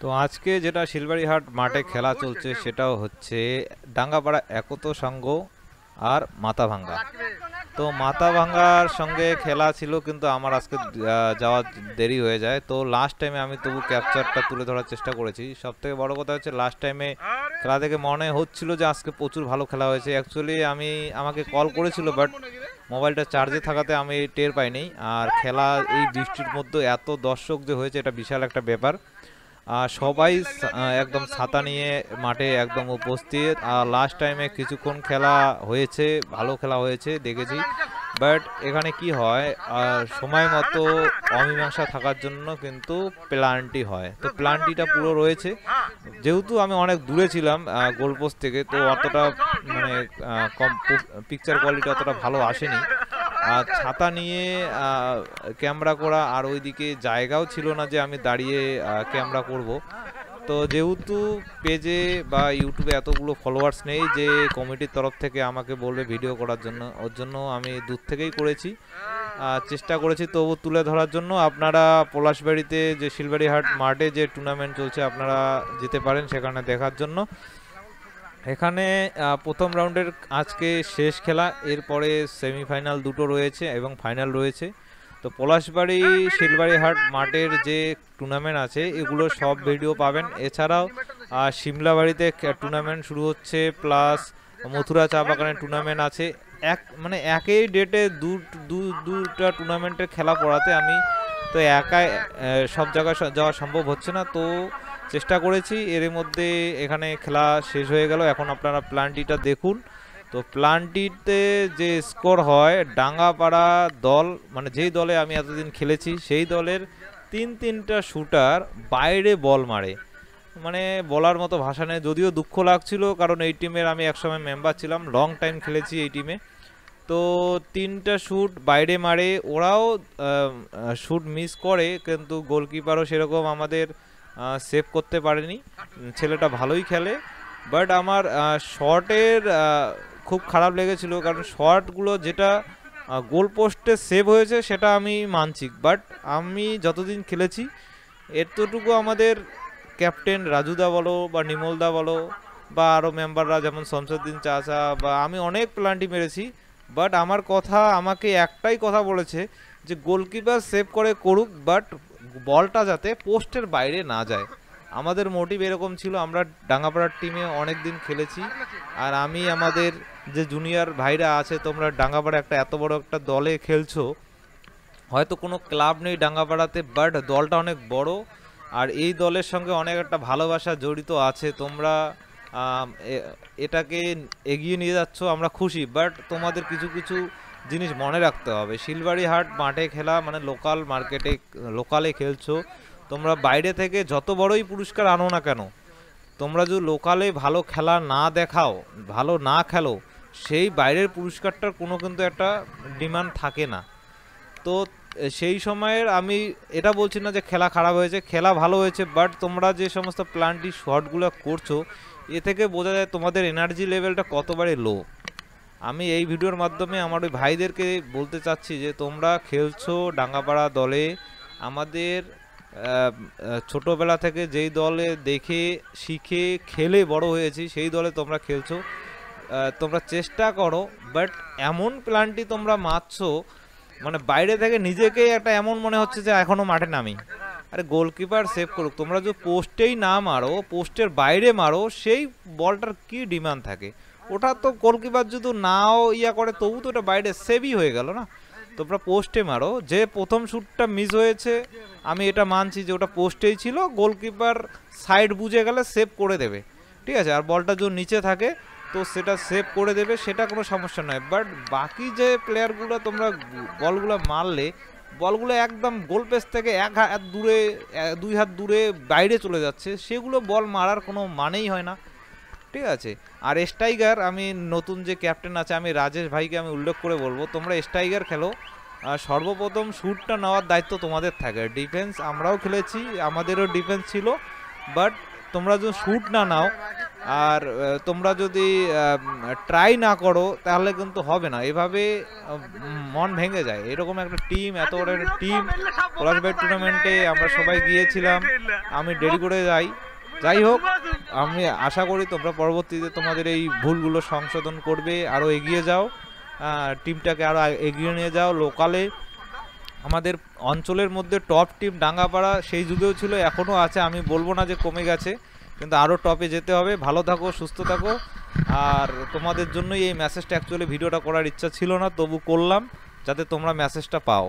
তো আজকে যেটা শিলবাড়িহাট মাঠে খেলা চলছে সেটাও হচ্ছে ডাঙ্গাপাড়া একত সংঘ আর মাথাভাঙ্গা। তো মাথাভাঙ্গার সঙ্গে খেলা ছিল, কিন্তু আমার আজকে যাওয়া দেরি হয়ে যায়। তো লাস্ট টাইমে আমি তবু ক্যাপচারটা তুলে ধরার চেষ্টা করেছি। সব থেকে বড় কথা হচ্ছে লাস্ট টাইমে খেলা দেখে মনে হচ্ছিল যে আজকে প্রচুর ভালো খেলা হয়েছে। অ্যাকচুয়ালি আমাকে কল করেছিল, বাট মোবাইলটা চার্জে থাকাতে আমি টের পাইনি। আর খেলা এই বৃষ্টির মধ্যে এত দর্শক যে হয়েছে এটা বিশাল একটা ব্যাপার। সবাই একদম ছাতা নিয়ে মাঠে একদম উপস্থিত। আর লাস্ট টাইমে কিছুক্ষণ খেলা হয়েছে, ভালো খেলা হয়েছে দেখেছি। বাট এখানে কি হয়, সময় মতো অমীমাংসা থাকার জন্য কিন্তু প্লান্টি হয়। তো প্লান্টিটা পুরো রয়েছে। যেহেতু আমি অনেক দূরে ছিলাম গোলপোস্ট থেকে, তো অতটা মানে পিকচার কোয়ালিটি অতটা ভালো আসেনি। আর ছাতা নিয়ে ক্যামেরা করা, আর ওইদিকে জায়গাও ছিল না যে আমি দাঁড়িয়ে ক্যামেরা করব। তো যেহেতু পেজে বা ইউটিউবে এতগুলো ফলোয়ার্স নেই যে কমিটির তরফ থেকে আমাকে বলবে ভিডিও করার জন্য, ওর জন্য আমি দূর থেকেই করেছি। চেষ্টা করেছি তবু তুলে ধরার জন্য। আপনারা পলাশবাড়িতে যে শিলবাড়িহাট মাঠে যে টুর্নামেন্ট চলছে আপনারা যেতে পারেন সেখানে দেখার জন্য। এখানে প্রথম রাউন্ডের আজকে শেষ খেলা, এরপরে সেমিফাইনাল দুটো রয়েছে এবং ফাইনাল রয়েছে। তো পলাশবাড়ি শিলবাড়িহাট মাঠের যে টুর্নামেন্ট আছে এগুলো সব ভিডিও পাবেন। এছাড়াও সিমলাবাড়িতে টুর্নামেন্ট শুরু হচ্ছে, প্লাস মথুরা চা বাগানের টুর্নামেন্ট আছে। একই ডেটে দুটা টুর্নামেন্টের খেলা পড়াতে আমি তো একাই সব জায়গায় যাওয়া সম্ভব হচ্ছে না। তো চেষ্টা করেছি, এর মধ্যে এখানে খেলা শেষ হয়ে গেল। এখন আপনারা প্লান্টিটা দেখুন। তো প্লান্টিতে যে স্কোর হয়, ডাঙ্গাপাড়া দল মানে যেই দলে আমি এতদিন খেলেছি সেই দলের তিনটা শুটার বাইরে বল মারে। মানে বলার মতো ভাষা নেই। যদিও দুঃখ লাগছিল, কারণ এই টিমের আমি একসময় মেম্বার ছিলাম, লং টাইম খেলেছি এই টিমে। তো তিনটা শ্যুট বাইরে মারে, ওরাও শ্যুট মিস করে, কিন্তু গোলকিপারও সেরকম আমাদের সেভ করতে পারেনি। ছেলেটা ভালোই খেলে, বাট আমার শটের খুব খারাপ লেগেছিল, কারণ শটগুলো যেটা গোল পোস্টে সেভ হয়েছে সেটা আমি মানছি, বাট আমি যতদিন খেলেছি এতটুকু আমাদের ক্যাপ্টেন রাজুদা বলো বা নিমলদা বলো বা আরও মেম্বাররা যেমন শমসুদ্দিন চাচা বা আমি অনেক প্লান্টি মেরেছি, বাট আমার কথা আমাকে একটাই কথা বলেছে যে গোলকিপার সেভ করে করুক, বাট বলটা যাতে পোস্টের বাইরে না যায়। আমাদের মোটিভ এরকম ছিল। আমরা ডাঙ্গাপাড়ার টিমে অনেক দিন খেলেছি, আর আমি আমাদের যে জুনিয়র ভাইরা আছে, তোমরা ডাঙ্গাপাড়া একটা এত বড় একটা দলে খেলছো, হয়তো কোনো ক্লাব নেই ডাঙ্গাপাড়াতে, বাট দলটা অনেক বড়, আর এই দলের সঙ্গে অনেক একটা ভালোবাসা জড়িত আছে। তোমরা এটাকে এগিয়ে নিয়ে যাচ্ছ, আমরা খুশি, বাট তোমাদের কিছু কিছু জিনিস মনে রাখতে হবে। শিলবাড়িহাট মাঠে খেলা মানে লোকাল মার্কেটে, লোকালে খেলছো। তোমরা বাইরে থেকে যত বড়ই পুরস্কার আনো না কেন, তোমরা যদি লোকালে ভালো খেলা না দেখাও, ভালো না খেলো, সেই বাইরের পুরস্কারটার কোনো কিন্তু একটা ডিমান্ড থাকে না। তো সেই সময়ের আমি এটা বলছি না যে খেলা খারাপ হয়েছে, খেলা ভালো হয়েছে, বাট তোমরা যে সমস্ত প্ল্যান্টি শটগুলো করছো এ থেকে বোঝা যায় তোমাদের এনার্জি লেভেলটা কতবারে লো। আমি এই ভিডিওর মাধ্যমে আমার ওই ভাইদেরকে বলতে চাচ্ছি যে তোমরা খেলছো ডাঙ্গাপাড়া দলে, আমাদের ছোটোবেলা থেকে যেই দলে দেখে শিখে খেলে বড় হয়েছি সেই দলে তোমরা খেলছো। তোমরা চেষ্টা করো, বাট এমন প্ল্যানটি তোমরা মারছো মানে বাইরে থেকে নিজেকেই একটা এমন মনে হচ্ছে যে এখনও মাঠে নামি। আরে গোলকিপার সেভ করুক, তোমরা যদি পোস্টেই না মারো, পোস্টের বাইরে মারো, সেই বলটার কি ডিমান্ড থাকে? ওটা তো গোলকিপার যদি নাও করে তবু তো ওটা বাইরে সেভই হয়ে গেল না। তোমরা পোস্টে মারো। যে প্রথম শ্যুটটা মিস হয়েছে আমি এটা মানছি যে ওটা পোস্টেই ছিল, গোলকিপার সাইড বুঝে গেলে সেভ করে দেবে, ঠিক আছে। আর বলটা যদি নিচে থাকে তো সেটা সেভ করে দেবে, সেটা কোনো সমস্যা নয়। বাট বাকি যে প্লেয়ারগুলো তোমরা বলগুলো মারলে, বলগুলো একদম গোল পেস থেকে এক হাত দূরে, 2 হাত দূরে বাইরে চলে যাচ্ছে, সেগুলো বল মারার কোনো মানেই হয় না, ঠিক আছে। আর স্ট্রাইকার, আমি নতুন যে ক্যাপ্টেন আছে আমি রাজেশ ভাইকে আমি উল্লেখ করে বলবো, তোমরা স্ট্রাইকার খেলো। সর্বপ্রথম শ্যুটটা নেওয়ার দায়িত্ব তোমাদের থাকে। ডিফেন্স আমরাও খেলেছি, আমাদেরও ডিফেন্স ছিল, বাট তোমরা যদি শ্যুট না নাও আর তোমরা যদি ট্রাই না করো তাহলে কিন্তু হবে না, এভাবে মন ভেঙে যায়। এরকম একটা টিম, এত বড় একটা টিম, পলাশবাড়ি টুর্নামেন্টে আমরা সবাই গিয়েছিলাম, আমি দেরি করে যাই। যাই হোক, আমি আশা করি তোমরা পরবর্তীতে তোমাদের এই ভুলগুলো সংশোধন করবে, আরও এগিয়ে যাও, টিমটাকে আরও এগিয়ে নিয়ে যাও। লোকালে আমাদের অঞ্চলের মধ্যে টপ টিম ডাঙ্গাপাড়া সেই যুগেও ছিল, এখনও আছে, আমি বলবো না যে কমে গেছে, কিন্তু আরও টপে যেতে হবে। ভালো থাকো, সুস্থ থাকো। আর তোমাদের জন্যই এই মেসেজটা, অ্যাকচুয়ালি ভিডিওটা করার ইচ্ছা ছিল না, তবু করলাম যাতে তোমরা মেসেজটা পাও।